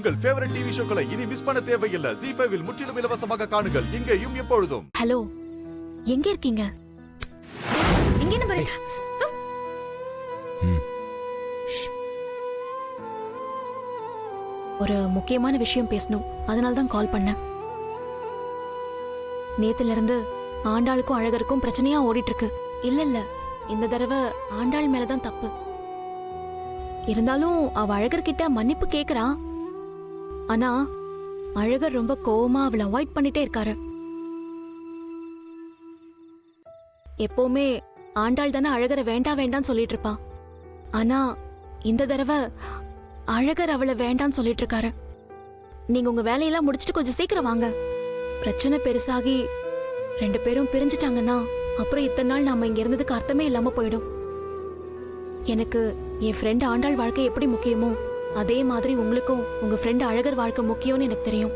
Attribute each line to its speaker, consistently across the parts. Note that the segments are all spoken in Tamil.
Speaker 1: உங்கள் ஃபேவரட் டிவி ஷோக்களை இனி மிஸ் பண்ண தேவையில்லை. ZEE5 இல் முற்றிலும் இலவசமாக காணுங்கள், இங்கேயும் எப்பொழுதும்.
Speaker 2: ஹலோ, எங்க இருக்கீங்க?
Speaker 3: எங்க நம்பர்?
Speaker 2: ஒரு முக்கியமான விஷயம் பேசணும், அதனால தான் கால் பண்ணேன். நேத்துல இருந்து ஆண்டாளுக்கும் அழகருக்கும் பிரச்சனையா ஓடிட்டு இருக்கு. இல்ல இந்த தடவை ஆண்டாள் மேலதான் தப்பு. இருந்தாலும் அவ அழகர்கிட்ட மன்னிப்பு கேக்குறா. ஆனா அழகர் ரொம்ப கோவமா அவளை அவாய்ட் பண்ணிட்டே இருக்காரு. எப்பவுமே ஆண்டாள் தானே அழகரை வேண்டாம் வேண்டான்னு சொல்லிட்டு இருப்பா. ஆனா இந்த தடவை அழகர் அவளை வேண்டான்னு சொல்லிட்டு இருக்காரு. நீங்க உங்க வேலையெல்லாம் முடிச்சிட்டு கொஞ்சம் சீக்கிரம் வாங்க. பிரச்சனை பெருசாகி 2 பேரும் பிரிஞ்சுட்டாங்கன்னா அப்புறம் இத்தனை நாள் நாம இங்க இருந்ததுக்கு அர்த்தமே இல்லாம போயிடும். எனக்கு என் ஃப்ரெண்ட் ஆண்டாள் வாழ்க்கை எப்படி முக்கியமோ அதே மாதிரி உங்களுக்கும் உங்க ஃப்ரெண்ட் அழகர் வாழ்க்கை முக்கியம்னு எனக்கு தெரியும்.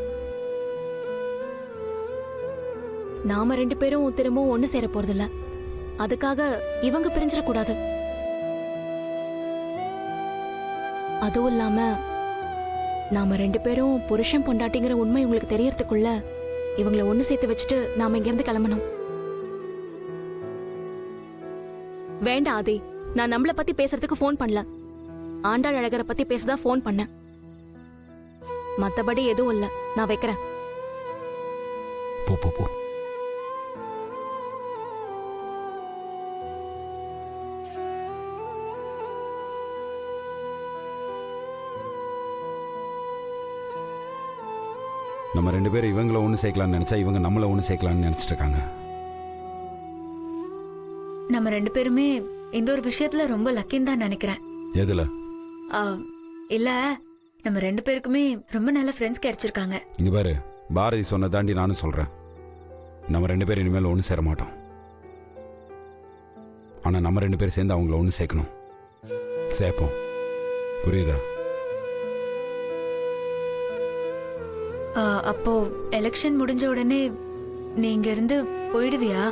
Speaker 2: நாம 2 பேரும் திரும்பவும் ஒண்ணு சேர போறதில்ல. அதுக்காக இவங்க பிரிஞ்சிடக்கூடாது. அதுவும் இல்லாம நாம 2 பேரும் புருஷன் பொண்டாட்டிங்கிற உண்மை உங்களுக்கு தெரியறதுக்குள்ள இவங்களை ஒண்ணு சேர்த்து வச்சுட்டு நாம இங்க இருந்து கிளம்பணும். வேண்டாம் ஆதி, நான் நம்மள பத்தி பேசுறதுக்கு போன் பண்ணல. ஆண்டாள் அழகரை பத்தி பேசதான் போன் பண்ணேன். மத்தபடி எதுவும் இல்ல. நான் வைக்கிறேன்.
Speaker 4: போ போ போ. நம்ம 2 பேரும் இவங்கள ஒன்று சேர்க்கலாம்னு நினைச்சா இவங்க நம்மள ஒன்று சேர்க்கலாம்னு நினைச்சிட்டு இருக்காங்க.
Speaker 3: நம்ம 2 பேருமே இந்த ஒரு விஷயத்துல ரொம்ப லக்கின்னு தான் நினைக்கிறேன்.
Speaker 4: எதுல?
Speaker 3: இல்ல, நம்ம 2 பேருக்குமே ரொம்ப நல்ல ஃப்ரெண்ட்ஸ் கிடைச்சிருக்காங்க.
Speaker 4: இங்க பாரு, பாரதி சொன்னதாண்டி நானும் சொல்றேன். நம்ம 2 பேரும் இனிமேல் ஒன்று சேர மாட்டோம். ஆனா நம்ம 2 பேரும் சேர்ந்து அவங்கள ஒன்று சேர்க்கணும். சேர்ப்போம். புரியுதா?
Speaker 3: அப்போ எலெக்ஷன் முடிஞ்ச உடனே நீ இங்க இருந்து போயிடுவியா?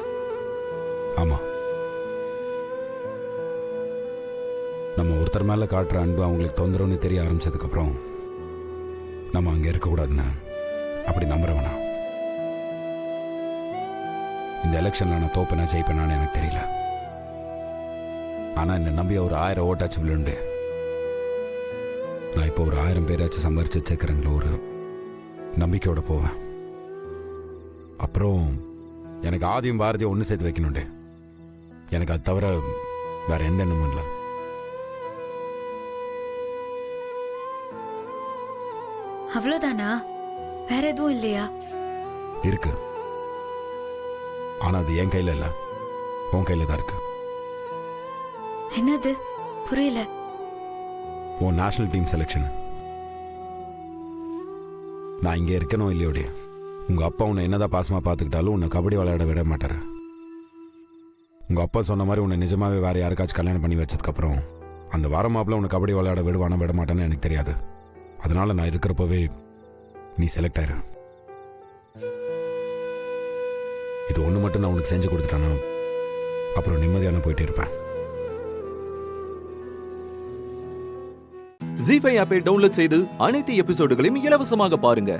Speaker 4: ஆமா. நம்ம ஒருத்தர் மேல காட்டுற அன்பு அவங்களுக்கு தொந்தரவுன்னு தெரிய ஆரம்பிச்சதுக்கு அப்புறம் நம்ம அங்க இருக்கக்கூடாதுன்னு அப்படி நம்புறவனா? இந்த எலெக்ஷன்ல நான் தோப்பேனா ஜெயிப்பேனான்னு எனக்கு தெரியல. ஆனா என்ன நம்பி ஒரு 1000 ஓட்டாச்சு விழுண்டு. நான் இப்போ ஒரு 1000 பேராச்சும் சம்பாரிச்சு வச்சுக்கிறேங்களோ ஒரு நம்பிக்கையோட போவேன். அப்புறம் எனக்கு ஆதியும் பாரதியும் ஒன்று சேர்த்து வைக்கணுண்டு. எனக்கு அது தவிர வேற எந்த எண்ணமும் இல்லை.
Speaker 3: அவ்வளவுதானா? வேற எதுவும் இல்லையா?
Speaker 4: இருக்கு. ஆனா அது என் கையில இல்ல, உன் கையில தான் இருக்கு.
Speaker 3: என்னது? புரியல.
Speaker 4: உன் நேஷனல் டீம் செலெக்ஷன். நான் இங்கே இருக்கணும் இல்லையோடைய, உங்க அப்பா உன்னை என்னதான் பாசமா பார்த்துக்கிட்டாலும் உன்னை கபடி விளையாட விட மாட்டாரு. உங்க அப்பா சொன்ன மாதிரி உன்னை நிஜமாவே வேற யாருக்காச்சும் கல்யாணம் பண்ணி வச்சதுக்கப்புறம் அந்த வார மாப்பிள்ள உன்னை கபடி விளையாட விடுவானா விட மாட்டான்னு எனக்கு தெரியாது. அதனால நான் இருக்கிறப்பவே நீ செலக்ட் ஆயிரு. இது ஒன்று மட்டும் நான் உனக்கு செஞ்சு கொடுத்துட்டானா அப்புறம் நிம்மதியான போயிட்டே இருப்பேன்.
Speaker 5: ZEE5 ஆப்பை டவுன்லோட் செய்து அனைத்து எபிசோடுகளையும் இலவசமாக பாருங்க.